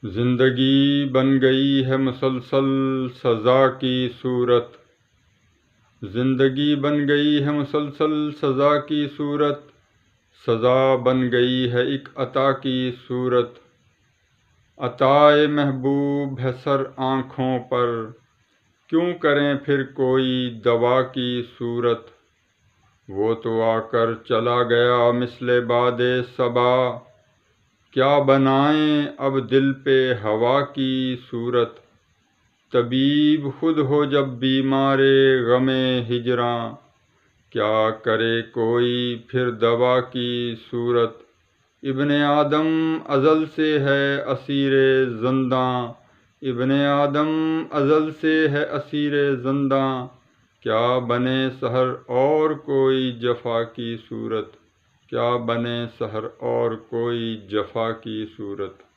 زندگی بن گئی ہے مسلسل سزا کی صورت، زندگی بن گئی ہے مسلسل سزا کی صورت، سزا بن گئی ہے ایک عطا کی صورت۔ عطائے محبوب ہے سر آنکھوں پر، کیوں کریں پھر کوئی دوا کی صورت۔ وہ تو آ کر چلا گیا مثل باد صبا، کیا بنائیں اب دل پہ ہوا کی صورت۔ طبیب خود ہو جب بیمار غم ہجراں، کیا کرے کوئی پھر دوا کی صورت۔ ابن آدم ازل سے ہے اسیر زنداں، ابن آدم ازل سے ہے اسیر زنداں، کیا بنے سحر اور کوئی جفا کی صورت، کیا بنے سحر اور کوئی جفا کی صورت۔